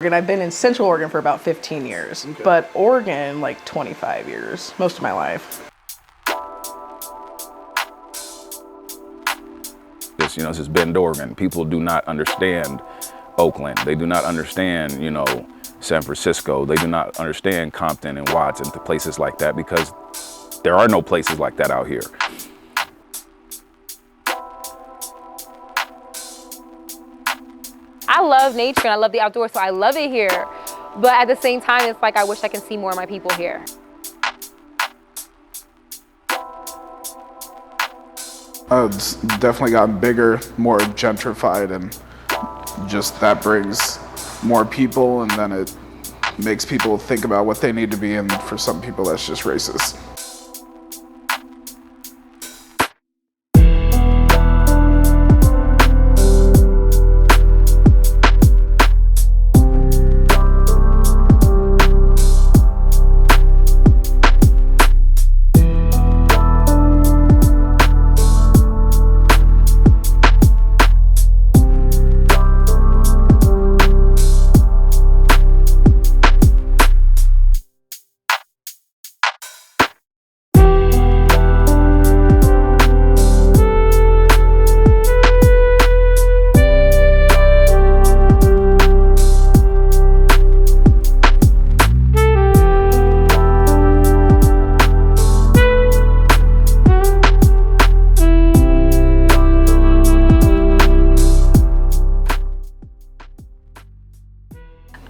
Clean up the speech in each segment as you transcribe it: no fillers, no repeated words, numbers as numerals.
And I've been in Central Oregon for about 15 years, but Oregon, like 25 years, most of my life. This is Bend, Oregon. People do not understand Oakland. They do not understand, San Francisco. They do not understand Compton and Watts and places like that because there are no places like that out here. I love nature and I love the outdoors, so I love it here. But at the same time, it's like I wish I can see more of my people here. It's definitely gotten bigger, more gentrified, and just that brings more people, and then it makes people think about what they need to be, and for some people that's just racist.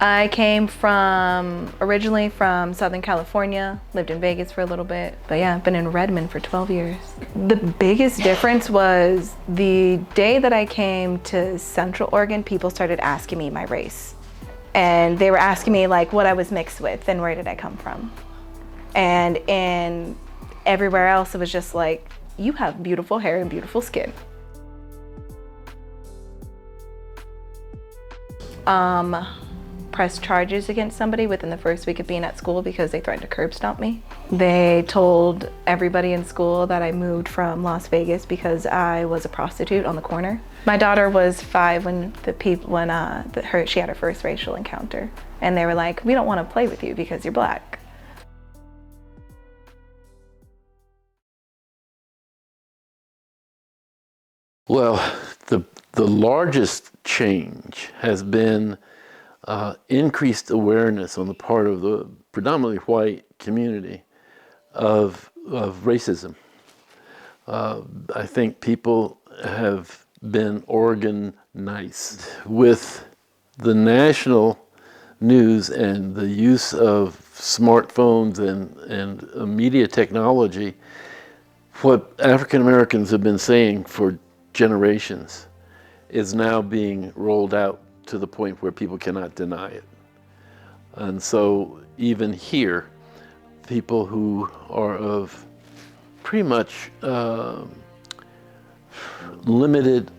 I came originally from Southern California, lived in Vegas for a little bit, but yeah, I've been in Redmond for 12 years. The biggest difference was the day that I came to Central Oregon, people started asking me my race. And they were asking me like what I was mixed with and where did I come from. And in everywhere else, it was just like, you have beautiful hair and beautiful skin. Pressed charges against somebody within the first week of being at school because they threatened to curb stomp me. They told everybody in school that I moved from Las Vegas because I was a prostitute on the corner. My daughter was 5 when she had her first racial encounter, and they were like, "We don't want to play with you because you're black." Well, the largest change has been increased awareness on the part of the predominantly white community of racism. I think people have been organized with the national news and the use of smartphones and media technology. What African Americans have been saying for generations is now being rolled out to the point where people cannot deny it. And so even here, people who are of pretty much limited,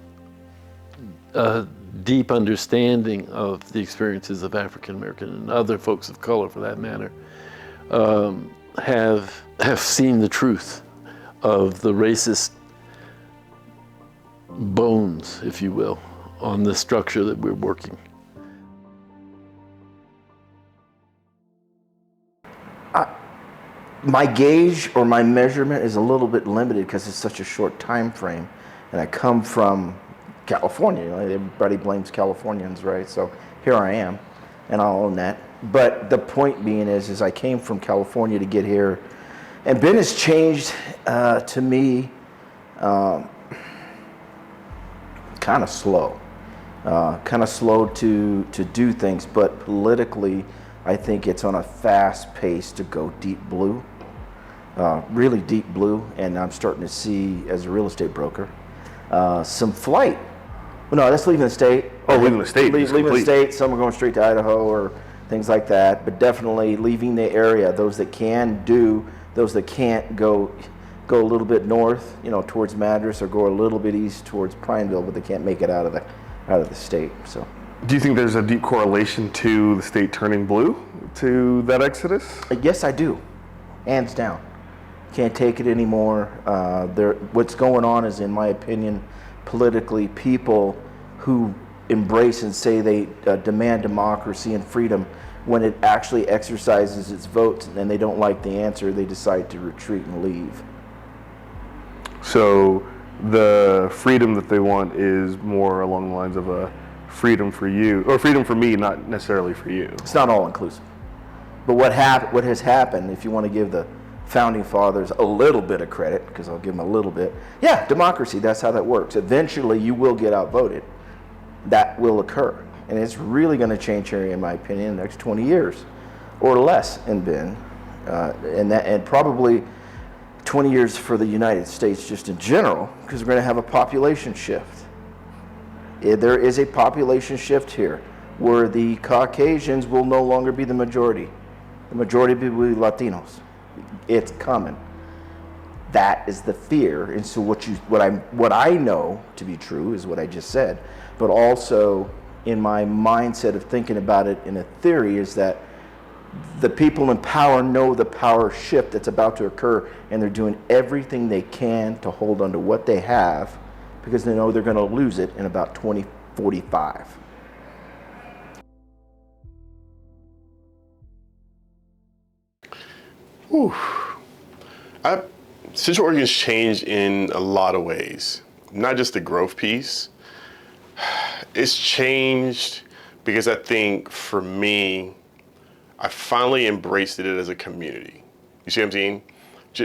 deep understanding of the experiences of African American and other folks of color for that matter, have seen the truth of the racist bones, if you will, on the structure that we're working. My gauge or my measurement is a little bit limited because it's such a short time frame, and I come from California. Everybody blames Californians, right? So here I am, and I'll own that. But the point being is I came from California to get here, and Ben has changed to me kind of slow. Kind of slow to do things, but politically, I think it's on a fast pace to go deep blue, really deep blue, and I'm starting to see, as a real estate broker, some flight. Well, no, that's leaving the state. Oh, leaving the state. Leaving the state, some are going straight to Idaho or things like that, but definitely leaving the area. Those that can do, those that can't go a little bit north, towards Madras, or go a little bit east towards Prineville, but they can't make it out of the state. So, do you think there's a deep correlation to the state turning blue, to that exodus? Yes, I do, hands down. Can't take it anymore. What's going on is, in my opinion, politically, people who embrace and say they demand democracy and freedom, when it actually exercises its votes and they don't like the answer, they decide to retreat and leave. So the freedom that they want is more along the lines of a freedom for you, or freedom for me, not necessarily for you. It's not all inclusive. But what has happened, if you want to give the founding fathers a little bit of credit, because I'll give them a little bit, yeah, democracy, that's how that works. Eventually you will get outvoted. That will occur. And it's really going to change here, in my opinion, in the next 20 years or less in Bend. And probably 20 years for the United States just in general, because we're going to have a population shift. There is a population shift here where the Caucasians will no longer be the majority. The majority will be Latinos. It's coming. That is the fear. And so what I know to be true is what I just said, but also in my mindset of thinking about it in a theory is that the people in power know the power shift that's about to occur, and they're doing everything they can to hold on to what they have because they know they're going to lose it in about 2045. Whew. Central Oregon's changed in a lot of ways, not just the growth piece. It's changed because I think for me, I finally embraced it as a community. You see what I'm saying?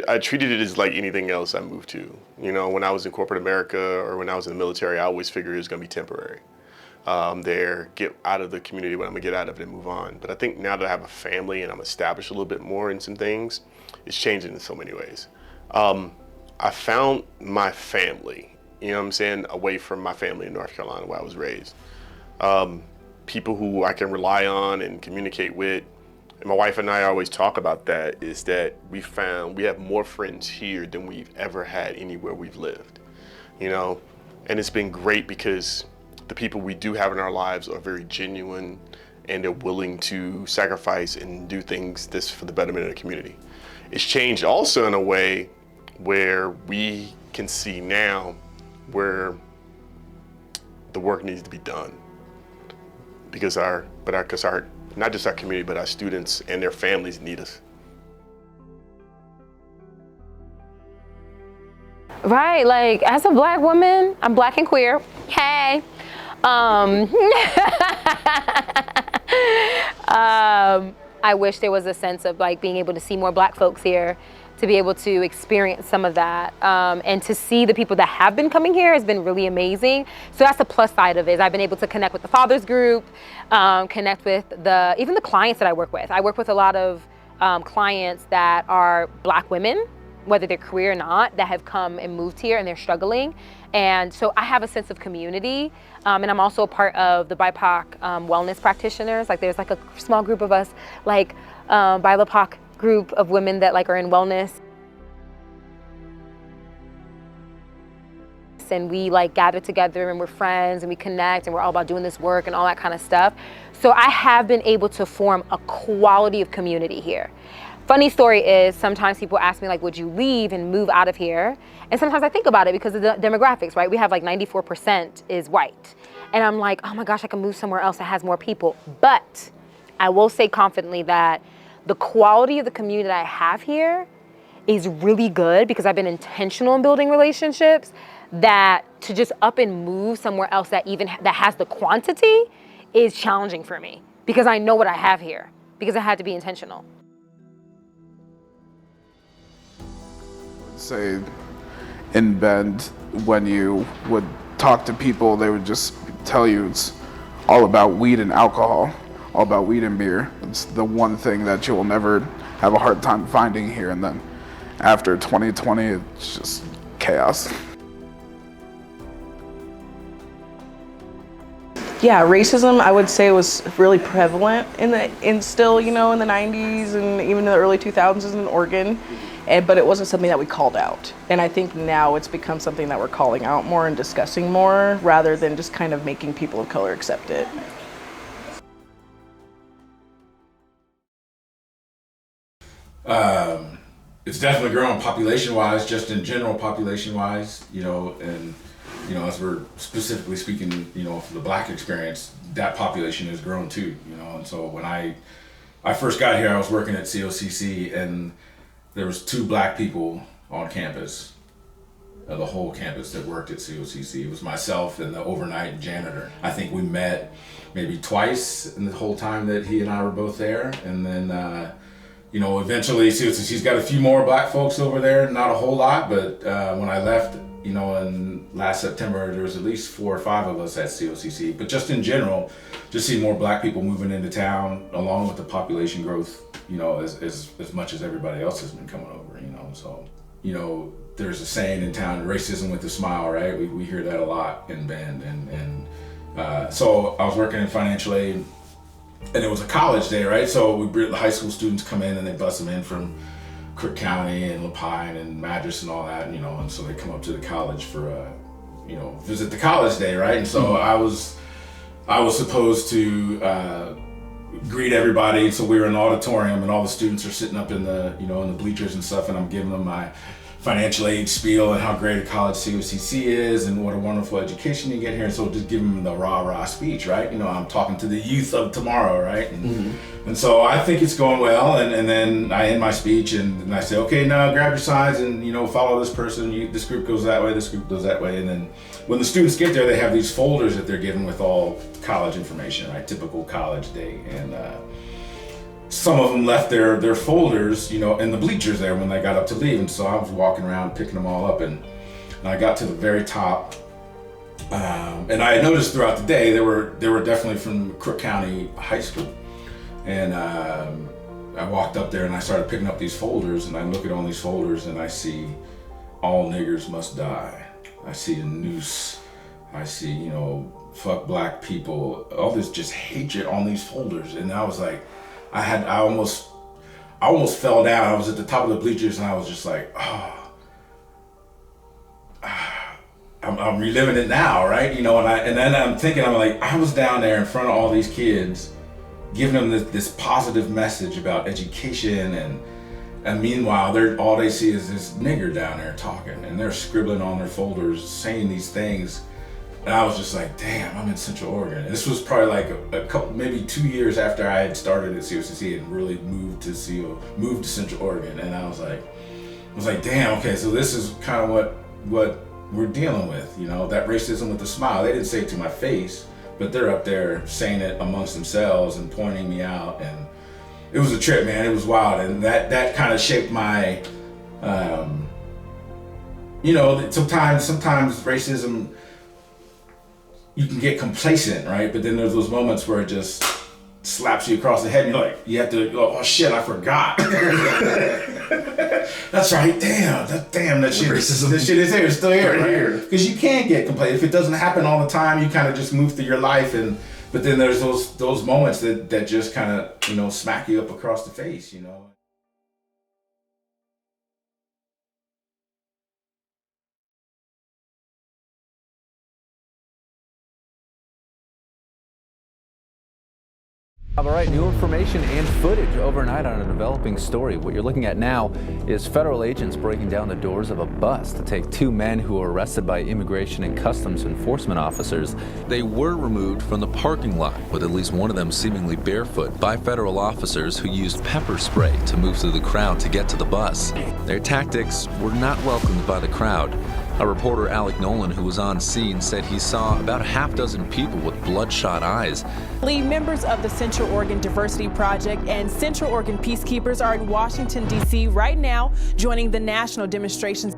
I treated it as like anything else I moved to. You know, when I was in corporate America or when I was in the military, I always figured it was gonna be temporary. Get out of the community when I'm gonna get out of it and move on. But I think now that I have a family and I'm established a little bit more in some things, it's changing in so many ways. I found my family, you know what I'm saying, away from my family in North Carolina where I was raised. People who I can rely on and communicate with. And my wife and I always talk about that, is that we have more friends here than we've ever had anywhere we've lived, you know? And it's been great because the people we do have in our lives are very genuine and they're willing to sacrifice and do things this for the betterment of the community. It's changed also in a way where we can see now where the work needs to be done because not just our community, but our students and their families need us. Right, like as a Black woman, I'm Black and queer. Hey. I wish there was a sense of like being able to see more Black folks here, to be able to experience some of that, and to see the people that have been coming here has been really amazing. So that's the plus side of it, is I've been able to connect with the Fathers Group, connect with even the clients that I work with. I work with a lot of clients that are Black women, whether they're queer or not, that have come and moved here and they're struggling. And so I have a sense of community, and I'm also a part of the BIPOC wellness practitioners. Like there's like a small group of us, like BIPOC group of women that like are in wellness. And we like gather together and we're friends and we connect and we're all about doing this work and all that kind of stuff. So I have been able to form a quality of community here. Funny story is sometimes people ask me like, would you leave and move out of here? And sometimes I think about it because of the demographics, right? We have like 94% is white. And I'm like, oh my gosh, I can move somewhere else that has more people. But I will say confidently that the quality of the community that I have here is really good because I've been intentional in building relationships, that to just up and move somewhere else that has the quantity is challenging for me because I know what I have here because I had to be intentional. Say in Bend, when you would talk to people, they would just tell you it's all about weed and alcohol, all about weed and beer. It's the one thing that you'll never have a hard time finding here. And then after 2020, it's just chaos. Yeah, racism, I would say, was really prevalent still, you know, in the 90s and even in the early 2000s in Oregon. But it wasn't something that we called out. And I think now it's become something that we're calling out more and discussing more rather than just kind of making people of color accept it. It's definitely grown population-wise, just in general population-wise, you know, and you know, as we're specifically speaking, you know, for the Black experience, that population has grown too, you know. And so when I first got here, I was working at COCC, and there was 2 Black people on campus, the whole campus that worked at COCC. It was myself and the overnight janitor. I think we met maybe twice in the whole time that he and I were both there. And then, you know, eventually COCC's got a few more Black folks over there, not a whole lot, but when I left, you know, in last September, there was at least 4 or 5 of us at COCC. But just in general, just see more Black people moving into town, along with the population growth, you know, as much as everybody else has been coming over, you know. So, you know, there's a saying in town, racism with a smile, right? We hear that a lot in Bend. And so I was working in financial aid, and it was a college day, right? So the high school students come in, and they bus them in from Crook County and Lapine and Madras and all that, you know, and so they come up to the college for, you know, visit the college day, right? And so I was supposed to greet everybody. So we were in the auditorium, and all the students are sitting up in the, you know, in the bleachers and stuff, and I'm giving them my financial aid spiel and how great a college COCC is and what a wonderful education you get here. And so just give them the rah-rah speech, right? You know, I'm talking to the youth of tomorrow, right? And so I think it's going well, and then I end my speech and I say, okay, now grab your signs and, you know, follow this person. This group goes that way, this group goes that way. And then when the students get there, they have these folders that they're given with all college information, right? Typical college day. And some of them left their folders, you know, in the bleachers there when they got up to leave. And so I was walking around picking them all up, and I got to the very top. And I had noticed throughout the day, they were definitely from Crook County High School. And I walked up there and I started picking up these folders, and I look at all these folders and I see all niggers must die. I see a noose. I see, you know, fuck Black people, all this just hatred on these folders. And I was like, I almost fell down. I was at the top of the bleachers and I was just like, oh, I'm reliving it now, right? You know, and then I'm thinking, I'm like, I was down there in front of all these kids, giving them this positive message about education, and meanwhile, all they see is this nigger down there talking, and they're scribbling on their folders, saying these things. And I was just like, damn, I'm in Central Oregon. And this was probably like a couple, maybe 2 years after I had started at COCC and really moved to Central Oregon. And I was like, damn, okay, so this is kind of what we're dealing with, you know, that racism with a smile. They didn't say it to my face, but they're up there saying it amongst themselves and pointing me out. And it was a trip, man. It was wild. And that kind of shaped my, you know, sometimes racism, you can get complacent, right? But then there's those moments where it just slaps you across the head and you're like, you have to go, oh shit, I forgot. That's right, damn, that shit is here, it's still here, right? Because you can't get complacent. If it doesn't happen all the time, you kind of just move through your life, but then there's those moments that just kind of, you know, smack you up across the face, you know? All right, new information and footage overnight on a developing story. What you're looking at now is federal agents breaking down the doors of a bus to take 2 men who were arrested by immigration and customs enforcement officers. They were removed from the parking lot, with at least one of them seemingly barefoot, by federal officers who used pepper spray to move through the crowd to get to the bus. Their tactics were not welcomed by the crowd. A reporter, Alec Nolan, who was on scene, said he saw about a half dozen people with bloodshot eyes. Members of the Central Oregon Diversity Project and Central Oregon Peacekeepers are in Washington, D.C. right now, joining the national demonstrations.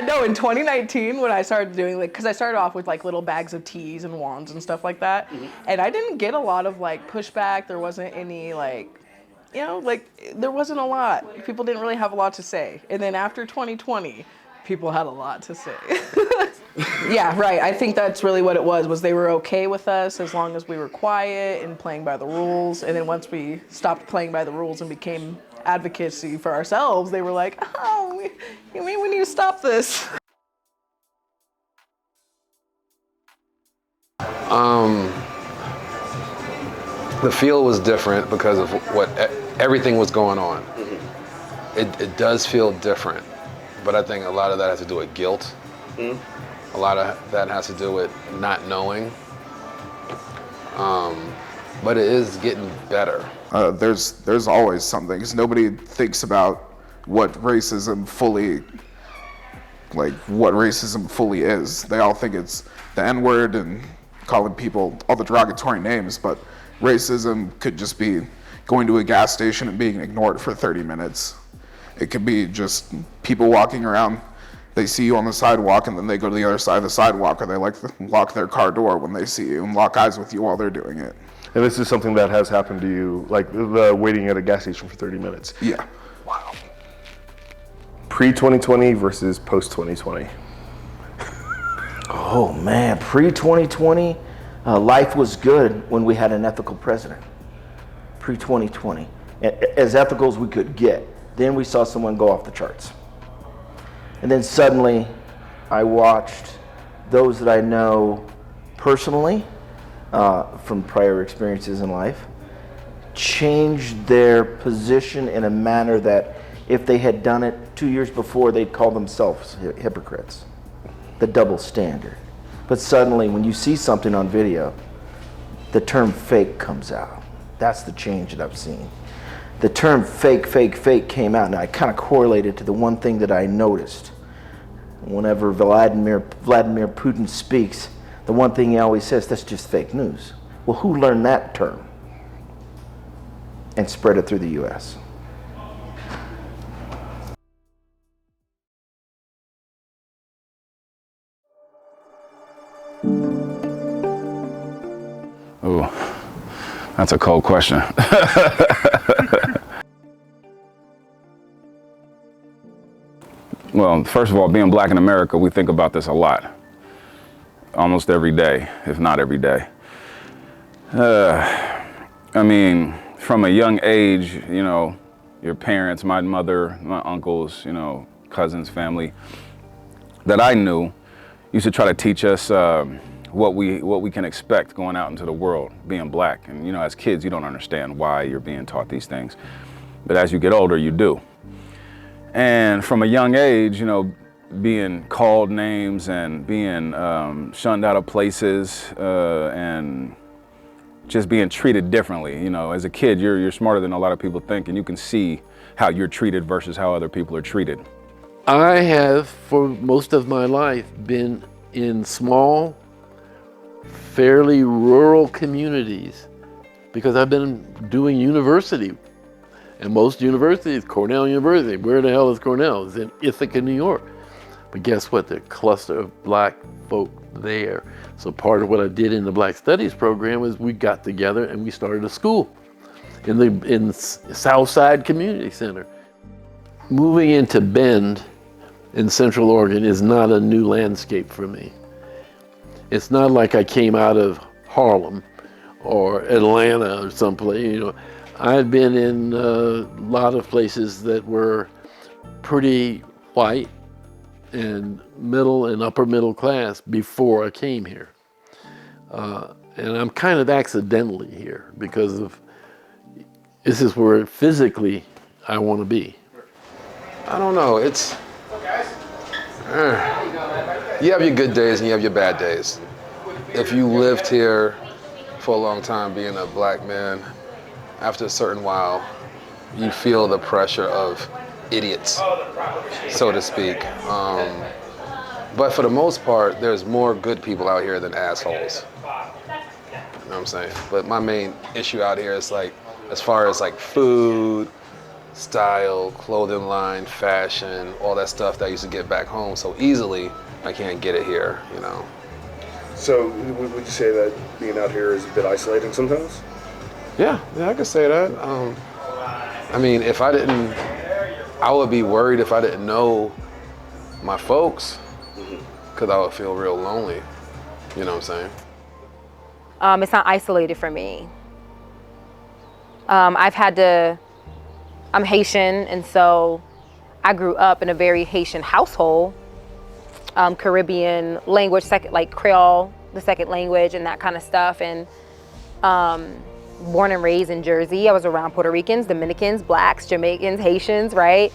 No, in 2019 when I started doing because I started off with like little bags of teas and wands and stuff like that, and I didn't get a lot of like pushback. There wasn't any like you know, like there wasn't a lot. People didn't really have a lot to say. And then after 2020, people had a lot to say. Yeah, right. I think that's really what it was they were okay with us as long as we were quiet and playing by the rules. And then once we stopped playing by the rules and became advocacy for ourselves, they were like, oh, we need to stop this. The feel was different because of what everything was going on. It does feel different, but I think a lot of that has to do with guilt. A lot of that has to do with not knowing. But it is getting better. There's always something, because nobody thinks about what racism fully is. They all think it's the N-word and calling people all the derogatory names, but racism could just be going to a gas station and being ignored for 30 minutes. It could be just people walking around, they see you on the sidewalk and then they go to the other side of the sidewalk, or they lock their car door when they see you and lock eyes with you while they're doing it. And this is something that has happened to you, like the waiting at a gas station for 30 minutes. Yeah. Wow. Pre-2020 versus post-2020. Oh man, pre-2020, life was good when we had an ethical president. Pre-2020, as ethical as we could get. Then we saw someone go off the charts. And then suddenly, I watched those that I know personally from prior experiences in life change their position in a manner that if they had done it 2 years before, they'd call themselves hypocrites. The double standard. But suddenly, when you see something on video, the term fake comes out. That's the change that I've seen. The term fake came out, and I kind of correlated to the one thing that I noticed. Whenever Vladimir Putin speaks, the one thing he always says, that's just fake news. Well, who learned that term and spread it through the US? Ooh, that's a cold question. Well, first of all, being black in America, we think about this a lot. Almost every day, if not every day. I mean, from a young age, you know, your parents, my mother, my uncles, you know, cousins, family that I knew used to try to teach us what we can expect going out into the world, being black. And you know, as kids, you don't understand why you're being taught these things. But as you get older, you do. And from a young age, you know, being called names and being shunned out of places and just being treated differently. You know, as a kid, you're smarter than a lot of people think, and you can see how you're treated versus how other people are treated. I have, for most of my life, been in small, fairly rural communities because I've been doing university. And most universities, Cornell University, where the hell is Cornell? It's in Ithaca, New York. But guess what? There's a cluster of black folk there. So part of what I did in the Black Studies program is we got together and we started a school in Southside Community Center. Moving into Bend in Central Oregon is not a new landscape for me. It's not like I came out of Harlem or Atlanta or someplace, you know. I've been in a lot of places that were pretty white and middle and upper middle class before I came here. And I'm kind of accidentally here because of, this is where physically I want to be. I don't know, it's, you have your good days and you have your bad days. If you lived here for a long time being a black man, after a certain while, you feel the pressure of idiots, so to speak. But for the most part, there's more good people out here than assholes. You know what I'm saying? But my main issue out here is like, as far as like food, style, clothing line, fashion, all that stuff that I used to get back home so easily, I can't get it here, you know. So would you say that being out here is a bit isolating sometimes? Yeah, I could say that. I mean, if I didn't, I would be worried if I didn't know my folks, because I would feel real lonely. You know what I'm saying? It's not isolated for me. I'm Haitian, and so I grew up in a very Haitian household, Caribbean language, like Creole, the second language, and that kind of stuff. And born and raised in Jersey, I was around Puerto Ricans, Dominicans, Blacks, Jamaicans, Haitians, right?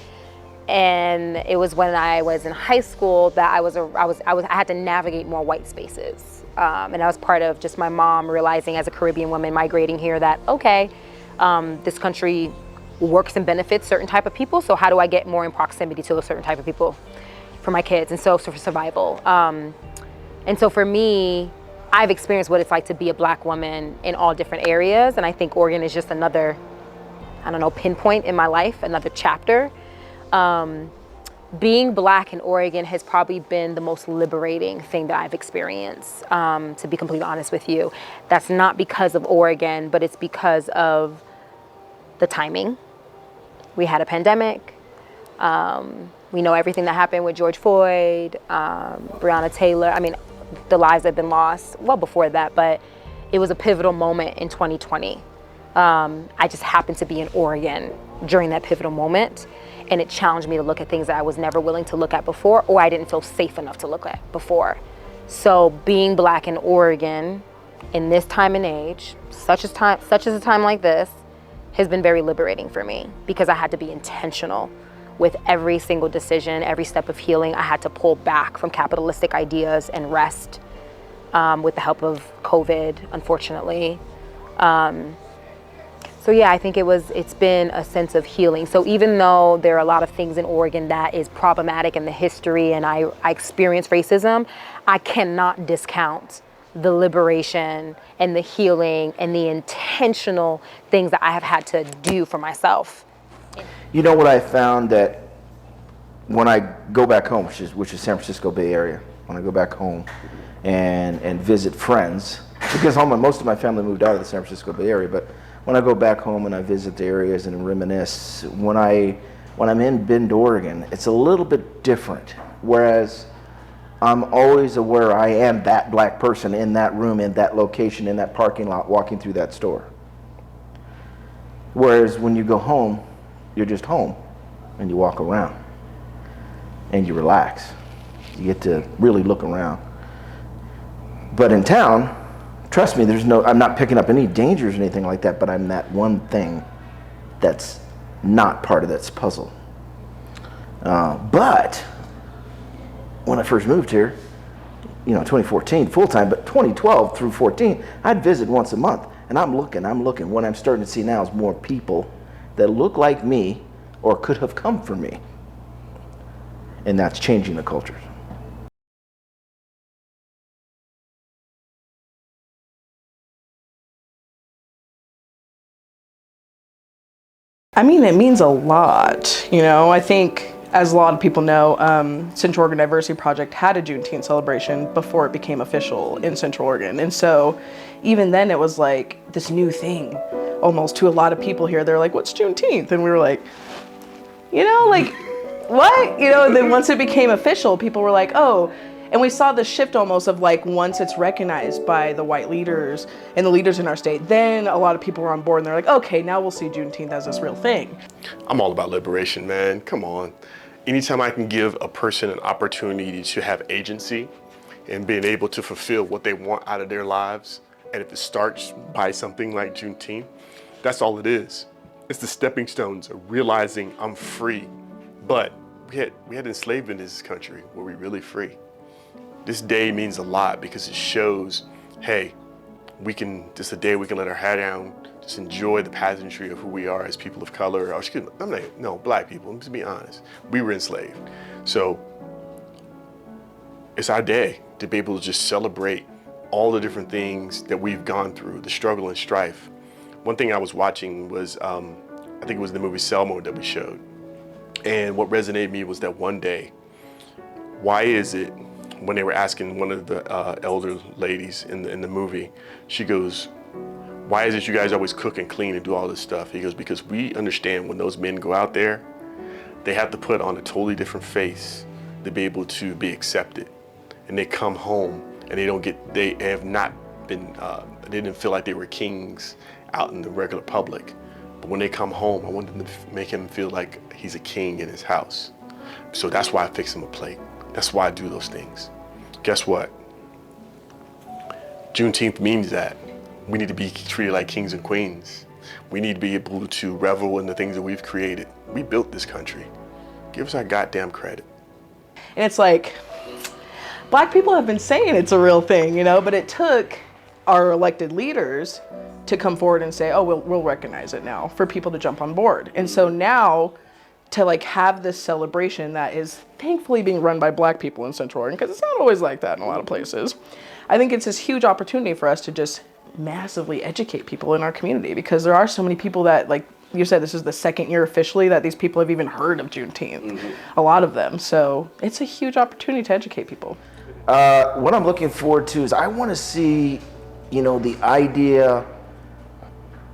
And it was when I was in high school that I had to navigate more white spaces, and that was part of just my mom realizing, as a Caribbean woman migrating here, that okay, this country works and benefits certain type of people. So how do I get more in proximity to a certain type of people for my kids, and so for survival. And so for me, I've experienced what it's like to be a Black woman in all different areas, and I think Oregon is just another, I don't know, pinpoint in my life, another chapter. Being Black in Oregon has probably been the most liberating thing that I've experienced, to be completely honest with you. That's not because of Oregon, but it's because of the timing. We had a pandemic. We know everything that happened with George Floyd, Breonna Taylor. I mean, the lives that have been lost well before that, but it was a pivotal moment in 2020. I just happened to be in Oregon during that pivotal moment, and it challenged me to look at things that I was never willing to look at before, or I didn't feel safe enough to look at before. So being Black in Oregon in this time and age, such as a time like this, has been very liberating for me, because I had to be intentional with every single decision, every step of healing. I had to pull back from capitalistic ideas and rest, with the help of COVID, unfortunately. So yeah, I think it's been a sense of healing. So even though there are a lot of things in Oregon that is problematic in the history, and I experienced racism, I cannot discount the liberation and the healing and the intentional things that I have had to do for myself. You know what I found, that when I go back home, which is San Francisco Bay Area, when I go back home and visit friends, because most of my family moved out of the San Francisco Bay Area, but when I go back home and I visit the areas and reminisce, when I'm in Bend, Oregon, it's a little bit different. Whereas I'm always aware I am that Black person in that room, in that location, in that parking lot, walking through that store. Whereas when you go home, you're just home and you walk around and you relax. You get to really look around. But in town, trust me, I'm not picking up any dangers or anything like that, but I'm that one thing that's not part of this puzzle. But when I first moved here, 2014 full-time, but 2012 through 14, I'd visit once a month, and I'm looking. What I'm starting to see now is more people that look like me or could have come from me. And that's changing the culture. I mean, it means a lot. I think, as a lot of people know, Central Oregon Diversity Project had a Juneteenth celebration before it became official in Central Oregon. And so even then it was like this new thing almost to a lot of people here. They're like, what's Juneteenth? And we were like, what? And then once it became official, people were like, oh. And we saw the shift almost of like, once it's recognized by the white leaders and the leaders in our state, then a lot of people were on board and they're like, okay, now we'll see Juneteenth as this real thing. I'm all about liberation, man. Come on. Anytime I can give a person an opportunity to have agency and being able to fulfill what they want out of their lives, and if it starts by something like Juneteenth, that's all it is. It's the stepping stones of realizing I'm free. But we had enslavement in this country. Were we really free? This day means a lot because it shows, hey, just a day we can let our hair down, just enjoy the pageantry of who we are as people of color. Black people, let's be honest. We were enslaved. So it's our day to be able to just celebrate all the different things that we've gone through, the struggle and strife. One thing I was watching was, I think it was the movie Selma that we showed. And what resonated with me was that one day, why is it, when they were asking one of the elder ladies in the movie, she goes, why is it you guys always cook and clean and do all this stuff? He goes, because we understand when those men go out there, they have to put on a totally different face to be able to be accepted. And they come home and they have not been, they didn't feel like they were kings out in the regular public. But when they come home, I want them to make him feel like he's a king in his house. So that's why I fix him a plate. That's why I do those things. Guess what? Juneteenth means that. We need to be treated like kings and queens. We need to be able to revel in the things that we've created. We built this country. Give us our goddamn credit. And it's like, Black people have been saying it's a real thing, you know, but it took our elected leaders to come forward and say, oh, we'll recognize it now, for people to jump on board. And so now, to like have this celebration that is thankfully being run by Black people in Central Oregon, because it's not always like that in a lot of places, I think it's this huge opportunity for us to just massively educate people in our community, because there are so many people that, like you said, this is the second year officially that these people have even heard of Juneteenth, a lot of them. So it's a huge opportunity to educate people. What I'm looking forward to is I want to see, you know, the idea,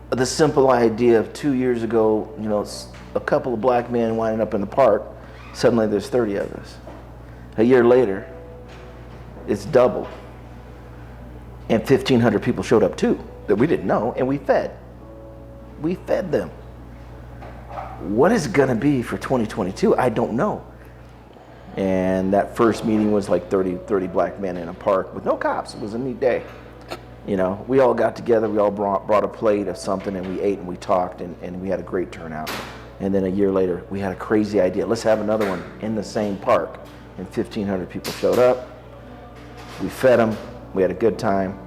the simple idea of 2 years ago, you know, a couple of Black men winding up in the park, suddenly there's 30 of us. A year later, it's double. And 1,500 people showed up too, that we didn't know, and we fed. We fed them. What is gonna be for 2022? I don't know. And that first meeting was like 30 Black men in a park with no cops. It was a neat day. You know, we all got together, we all brought a plate of something, and we ate and we talked, and we had a great turnout. And then a year later, we had a crazy idea. Let's have another one in the same park. And 1,500 people showed up. We fed them. We had a good time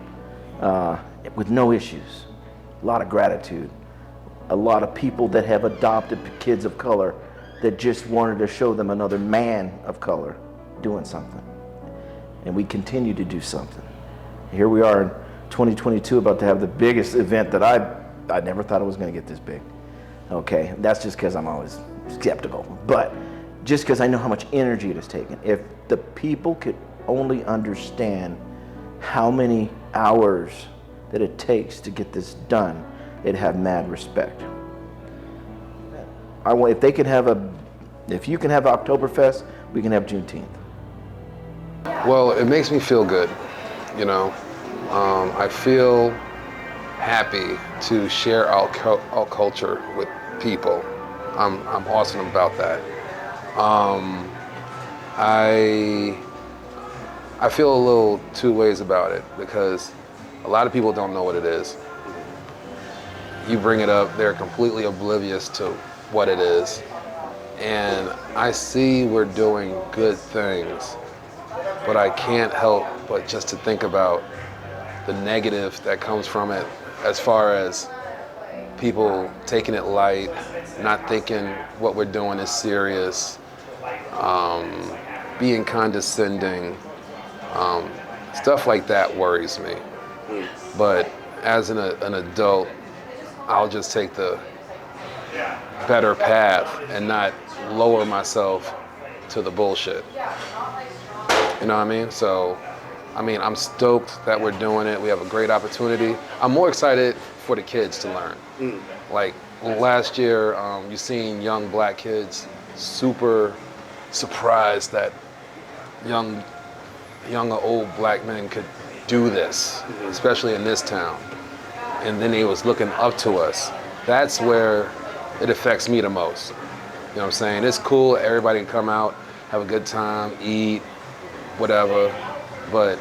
with no issues. A lot of gratitude. A lot of people that have adopted kids of color that just wanted to show them another man of color doing something. And we continue to do something. Here we are in 2022 about to have the biggest event that I never thought it was going to get this big. Okay, that's just because I'm always skeptical. But just because I know how much energy it has taken. If the people could only understand how many hours that it takes to get this done, they'd have mad respect. If you can have Oktoberfest, we can have Juneteenth. Well, it makes me feel good, you know. I feel happy to share our culture with people. I'm awesome about that. I feel a little two ways about it, because a lot of people don't know what it is. You bring it up, they're completely oblivious to what it is. And I see we're doing good things, but I can't help but just to think about the negative that comes from it, as far as people taking it light, not thinking what we're doing is serious, being condescending. Stuff like that worries me. But as an adult, I'll just take the better path and not lower myself to the bullshit. You know what I mean? So, I mean, I'm stoked that we're doing it. We have a great opportunity. I'm more excited for the kids to learn. Like last year, you seen young Black kids super surprised that young or old Black men could do this, especially in this town. And then they was looking up to us. That's where it affects me the most. You know what I'm saying? It's cool, everybody can come out, have a good time, eat, whatever. But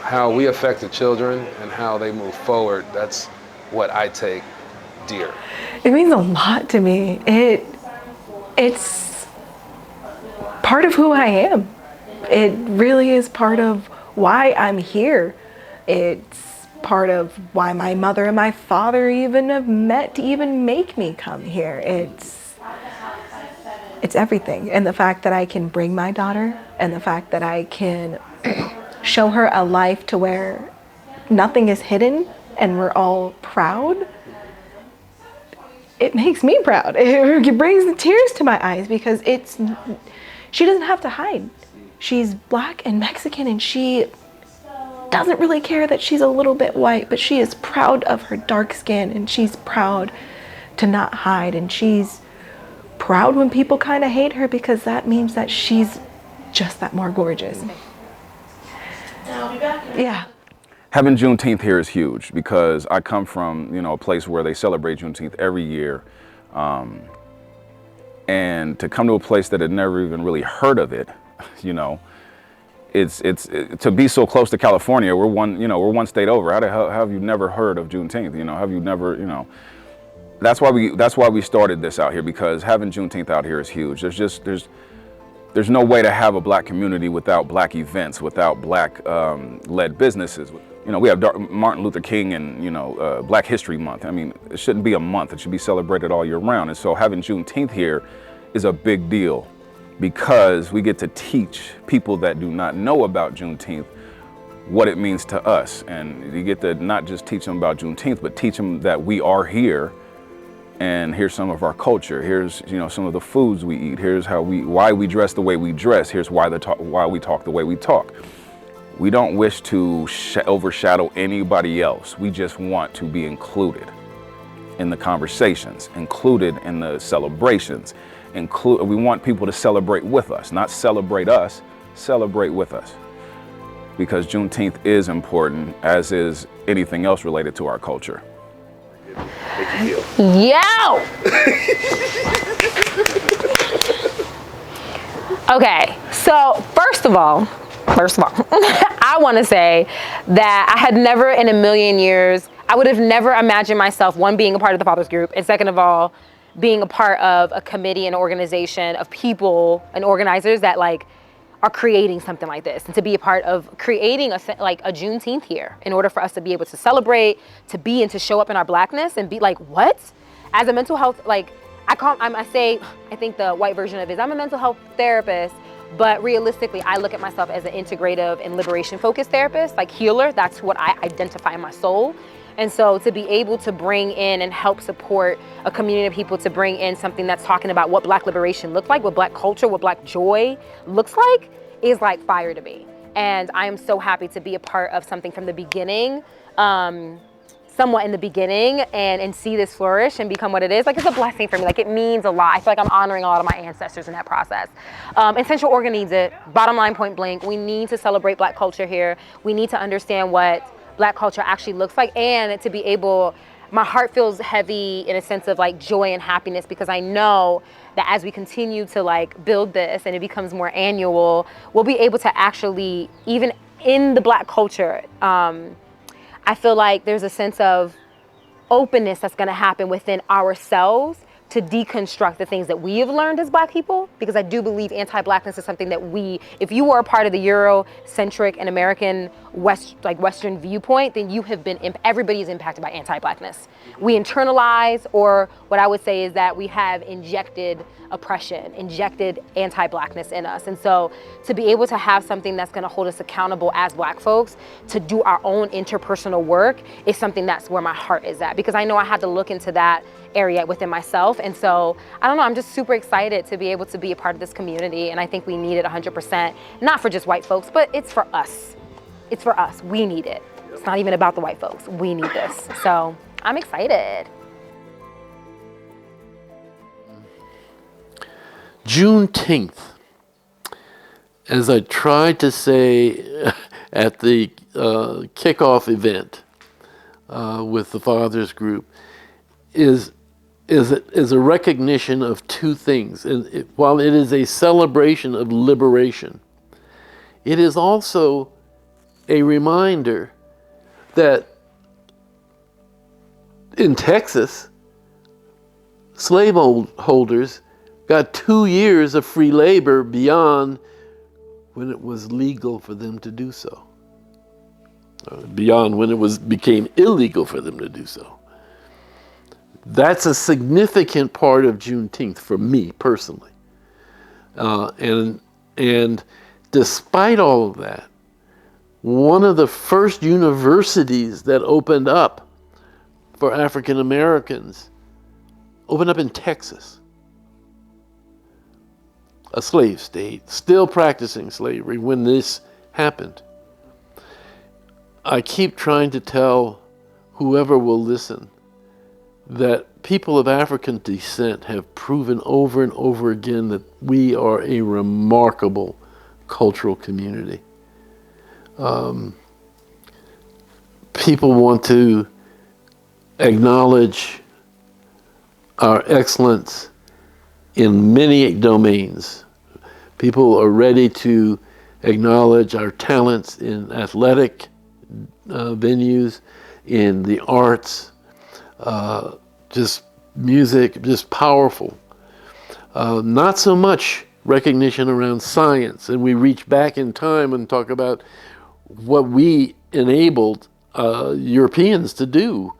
how we affect the children and how they move forward, that's what I take dear. It means a lot to me. It's part of who I am. It really is part of why I'm here. It's part of why my mother and my father even have met to even make me come here. It's everything. And the fact that I can bring my daughter, and the fact that I can show her a life to where nothing is hidden and we're all proud, it makes me proud. It brings the tears to my eyes, because she doesn't have to hide. She's Black and Mexican, and she doesn't really care that she's a little bit white, but she is proud of her dark skin, and she's proud to not hide, and she's proud when people kind of hate her, because that means that she's just that more gorgeous. Yeah. Having Juneteenth here is huge because I come from, you know, a place where they celebrate Juneteenth every year. And to come to a place that had never even really heard of it, you know, it's to be so close to California. We're one state over. How the hell have you never heard of Juneteenth? You know, have you never, you know? That's why we started this out here, because having Juneteenth out here is huge. There's no way to have a black community without black events, without black led businesses. You know, we have Martin Luther King and, you know, Black History Month. I mean, it shouldn't be a month. It should be celebrated all year round. And so having Juneteenth here is a big deal because we get to teach people that do not know about Juneteenth what it means to us. And you get to not just teach them about Juneteenth, but teach them that we are here. And here's some of our culture. Here's, you know, some of the foods we eat. Here's why we dress the way we dress. Here's why we talk the way we talk. We don't wish to overshadow anybody else. We just want to be included in the conversations, included in the celebrations. We want people to celebrate with us, not celebrate us, celebrate with us. Because Juneteenth is important, as is anything else related to our culture. Yo! Okay, so first of all, I want to say that I had never in a million years, I would have never imagined myself, one, being a part of the Fathers Group, and second of all, being a part of a committee and organization of people and organizers that like are creating something like this, and to be a part of creating a Juneteenth here in order for us to be able to celebrate, to be and to show up in our blackness and be like, what? As a mental health, like I think the white version of it is I'm a mental health therapist, but realistically, I look at myself as an integrative and liberation-focused therapist, like healer. That's what I identify in my soul. And so to be able to bring in and help support a community of people, to bring in something that's talking about what Black liberation looks like, what Black culture, what Black joy looks like, is like fire to me. And I am so happy to be a part of something from the beginning, somewhat in the beginning, and see this flourish and become what it is. Like, it's a blessing for me. Like, it means a lot. I feel like I'm honoring a lot of my ancestors in that process. And Central Oregon needs it. Bottom line, point blank, we need to celebrate Black culture here. We need to understand what Black culture actually looks like, and to be able, my heart feels heavy in a sense of like joy and happiness, because I know that as we continue to like build this and it becomes more annual, we'll be able to actually, even in the Black culture, I feel like there's a sense of openness that's gonna happen within ourselves to deconstruct the things that we have learned as Black people, because I do believe anti-Blackness is something that if you are a part of the Eurocentric and American Western viewpoint, then you have been, everybody is impacted by anti-Blackness. We internalize, or what I would say is that we have injected oppression, injected anti-Blackness in us. And so to be able to have something that's gonna hold us accountable as Black folks to do our own interpersonal work is something that's where my heart is at, because I know I had to look into that area within myself. And so, I don't know, I'm just super excited to be able to be a part of this community. And I think we need it 100%, not for just white folks, but it's for us. It's for us, we need it. It's not even about the white folks, we need this. So I'm excited. Juneteenth, as I tried to say at the kickoff event with the Fathers Group, is a recognition of two things. And while it is a celebration of liberation, it is also a reminder that in Texas, slave holders got 2 years of free labor beyond when it was legal for them to do so, beyond when it became illegal for them to do so. That's a significant part of Juneteenth for me personally. And despite all of that, one of the first universities that opened up for African Americans opened up in Texas, a slave state, still practicing slavery when this happened. I keep trying to tell whoever will listen that people of African descent have proven over and over again that we are a remarkable cultural community. People want to acknowledge our excellence in many domains. People are ready to acknowledge our talents in athletic venues, in the arts, just music, just powerful. Not so much recognition around science, and we reach back in time and talk about what we enabled Europeans to do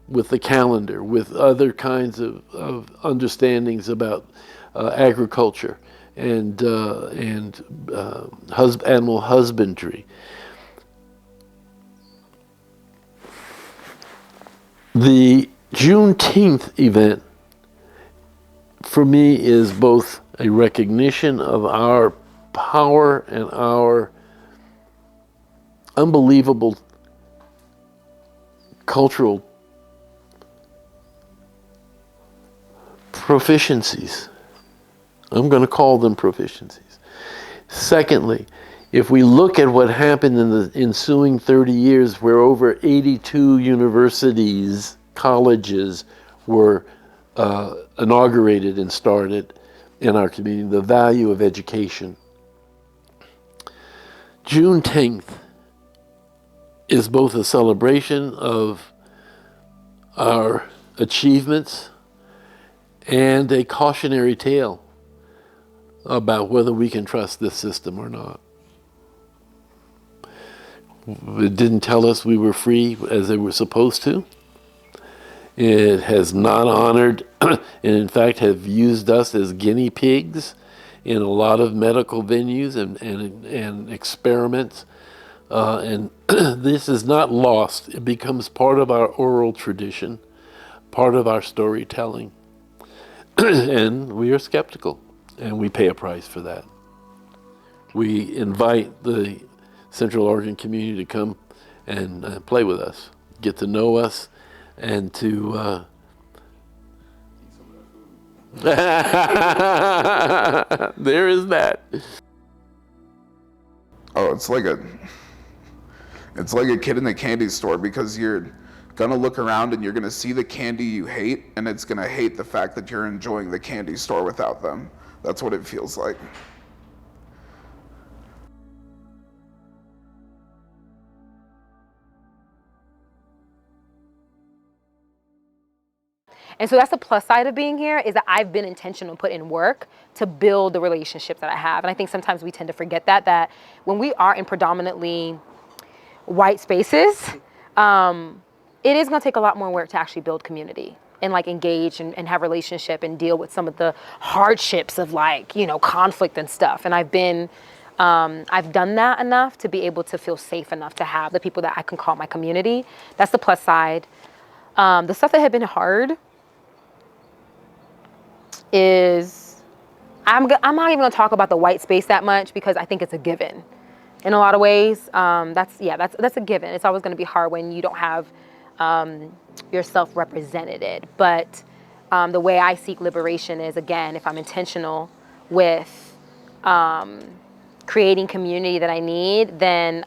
with the calendar, with other kinds of understandings about agriculture and animal husbandry. The Juneteenth event, for me, is both a recognition of our power and our unbelievable cultural proficiencies. I'm going to call them proficiencies. Secondly, if we look at what happened in the ensuing 30 years, where over 82 universities, colleges were inaugurated and started in our community, the value of education. Juneteenth is both a celebration of our achievements and a cautionary tale about whether we can trust this system or not. It didn't tell us we were free as they were supposed to. It has not honored, and in fact have used us as guinea pigs in a lot of medical venues and experiments. And this is not lost. It becomes part of our oral tradition, part of our storytelling. And we are skeptical, and we pay a price for that. We invite the Central Oregon community to come and play with us, get to know us, and to there is that. Oh, it's like a kid in the candy store, because you're gonna look around and you're gonna see the candy you hate, and it's gonna hate the fact that you're enjoying the candy store without them. That's what it feels like. And so that's the plus side of being here, is that I've been intentional and put in work to build the relationships that I have. And I think sometimes we tend to forget that when we are in predominantly white spaces, it is gonna take a lot more work to actually build community and like engage and have relationship and deal with some of the hardships of like, you know, conflict and stuff. And I've done that enough to be able to feel safe enough to have the people that I can call my community. That's the plus side. The stuff that had been hard is, I'm not even gonna talk about the white space that much, because I think it's a given. In a lot of ways, that's a given. It's always gonna be hard when you don't have yourself represented. But the way I seek liberation is, again, if I'm intentional with creating community that I need, then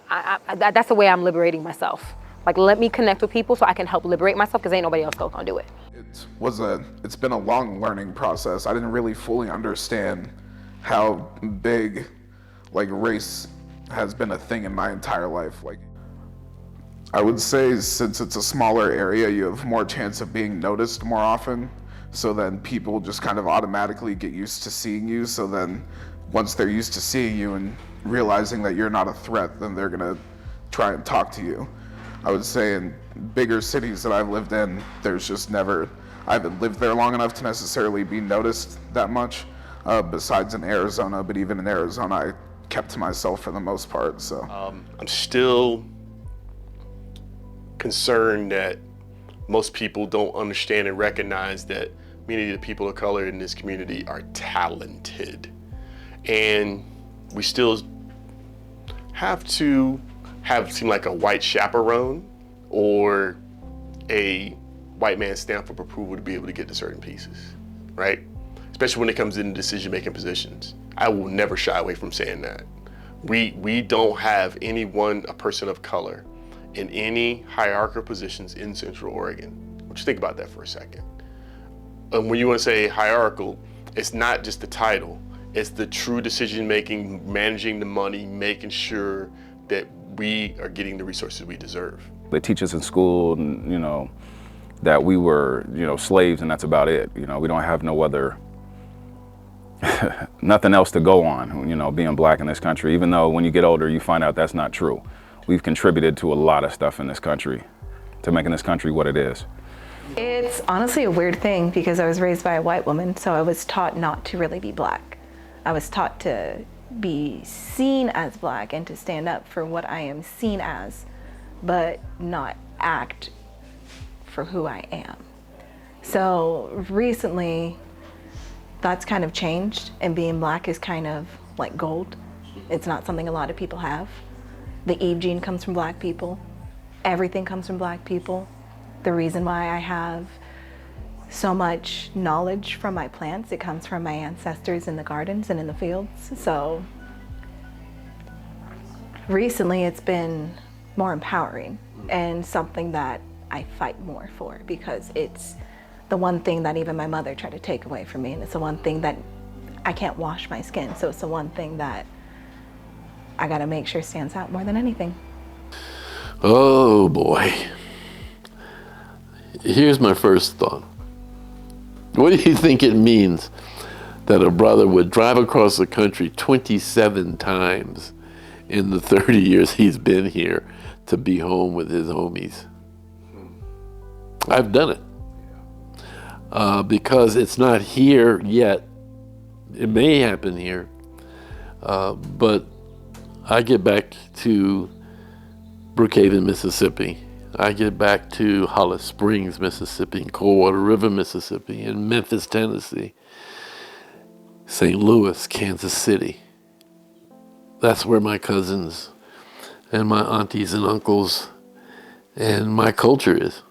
that's the way I'm liberating myself. Like, let me connect with people so I can help liberate myself, because ain't nobody else gonna do it. It's been a long learning process. I didn't really fully understand how big like race has been a thing in my entire life. Like, I would say since it's a smaller area, you have more chance of being noticed more often. So then people just kind of automatically get used to seeing you. So then once they're used to seeing you and realizing that you're not a threat, then they're gonna try and talk to you. I would say in bigger cities that I've lived in, there's just never, I haven't lived there long enough to necessarily be noticed that much, besides in Arizona, but even in Arizona, I kept to myself for the most part, so. I'm still concerned that most people don't understand and recognize that many of the people of color in this community are talented. And we still have to seem like a white chaperone or a white man's stamp of approval to be able to get to certain pieces, right? Especially when it comes in decision-making positions. I will never shy away from saying that. We don't have a person of color in any hierarchical positions in Central Oregon. What you think about that for a second? When you want to say hierarchical, it's not just the title, it's the true decision-making, managing the money, making sure that we are getting the resources we deserve. They teach us in school, you know, that we were, you know, slaves and that's about it. You know, we don't have no other, nothing else to go on, you know, being black in this country, even though when you get older, you find out that's not true. We've contributed to a lot of stuff in this country, to making this country what it is. It's honestly a weird thing because I was raised by a white woman, so I was taught not to really be black. I was taught to be seen as black and to stand up for what I am seen as, but not act for who I am. So recently, that's kind of changed, and being black is kind of like gold. It's not something a lot of people have. The Eve gene comes from black people. Everything comes from black people. The reason why I have so much knowledge from my plants, it comes from my ancestors in the gardens and in the fields. So recently it's been more empowering and something that I fight more for, because it's the one thing that even my mother tried to take away from me, and it's the one thing that I can't wash my skin, so it's the one thing that I gotta make sure stands out more than anything. Oh boy. Here's my first thought. What do you think it means that a brother would drive across the country 27 times in the 30 years he's been here to be home with his homies? I've done it. Because it's not here yet. It may happen here. But I get back to Brookhaven, Mississippi. I get back to Hollis Springs, Mississippi, and Coldwater River, Mississippi, and Memphis, Tennessee, St. Louis, Kansas City. That's where my cousins and my aunties and uncles and my culture is.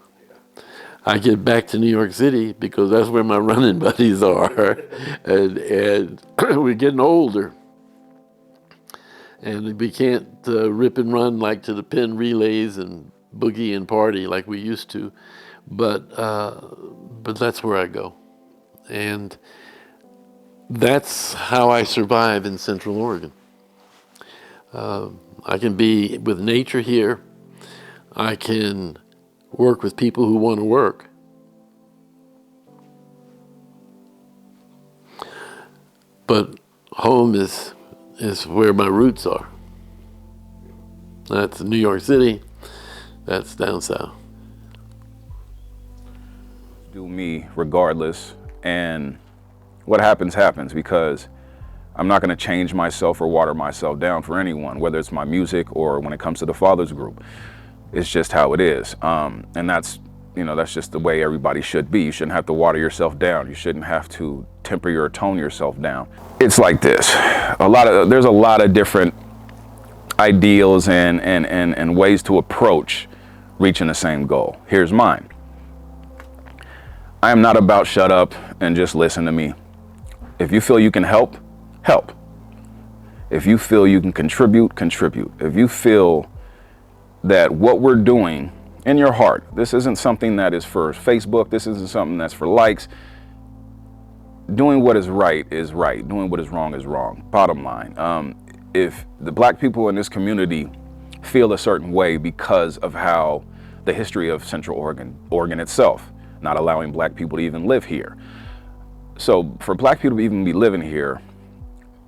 I get back to New York City because that's where my running buddies are, and we're getting older. And we can't rip and run like to the Penn relays and boogie and party like we used to, but that's where I go. And that's how I survive in Central Oregon. I can be with nature here. I can work with people who want to work. But home is where my roots are. That's New York City, that's down south. Do me regardless, and what happens, happens, because I'm not gonna change myself or water myself down for anyone, whether it's my music or when it comes to the Fathers Group. It's just how it is. And that's just the way everybody should be. You shouldn't have to water yourself down. You shouldn't have to temper or tone yourself down. It's like this. There's a lot of different ideals and ways to approach reaching the same goal. Here's mine. I am not about shut up and just listen to me. If you feel you can help, help. If you feel you can contribute, contribute. If you feel that what we're doing in your heart, this isn't something that is for Facebook, this isn't something that's for likes. Doing what is right, doing what is wrong. Bottom line, if the black people in this community feel a certain way because of how the history of Central Oregon itself, not allowing black people to even live here. So for black people to even be living here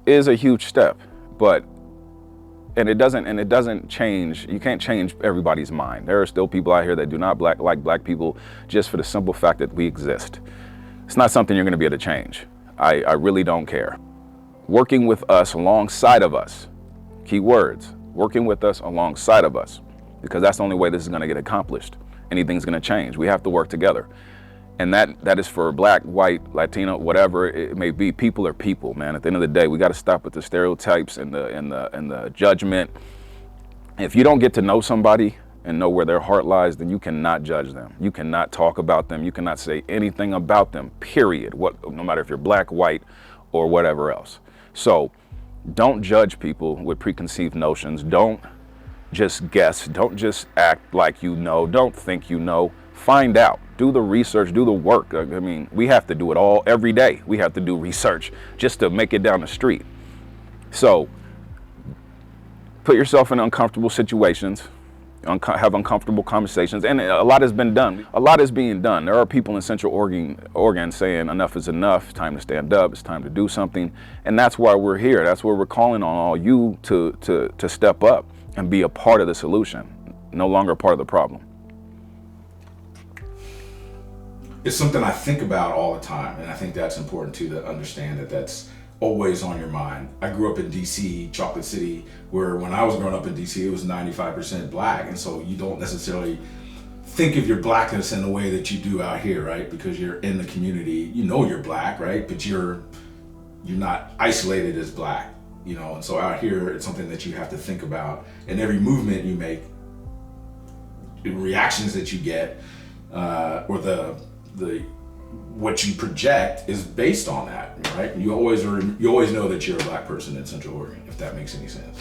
is a huge step, and it doesn't change, you can't change everybody's mind. There are still people out here that do not like black people just for the simple fact that we exist. It's not something you're gonna be able to change. I really don't care. Working with us, alongside of us, key words, working with us alongside of us, because that's the only way this is gonna get accomplished. Anything's gonna change. We have to work together. And that is for black, white, Latino, whatever it may be. People are people, man. At the end of the day, we got to stop with the stereotypes and the judgment. If you don't get to know somebody and know where their heart lies, then you cannot judge them. You cannot talk about them. You cannot say anything about them, period. No matter if you're black, white, or whatever else. So don't judge people with preconceived notions. Don't just guess. Don't just act like you know. Don't think you know. Find out. Do the research. Do the work. I mean, we have to do it all every day. We have to do research just to make it down the street. So put yourself in uncomfortable situations, have uncomfortable conversations, and a lot has been done. A lot is being done. There are people in Central Oregon saying enough is enough, it's time to stand up, it's time to do something, and that's why we're here. That's where we're calling on all you to step up and be a part of the solution, no longer a part of the problem. It's something I think about all the time, and I think that's important too, to understand that that's always on your mind. I grew up in DC, Chocolate City, where when I was growing up in DC, it was 95% black, and so you don't necessarily think of your blackness in the way that you do out here, right? Because you're in the community, you know you're black, right? But you're not isolated as black, you know. And so out here, it's something that you have to think about, and every movement you make, the reactions that you get, or the what you project is based on that, right? You always know that you're a black person in Central Oregon, if that makes any sense.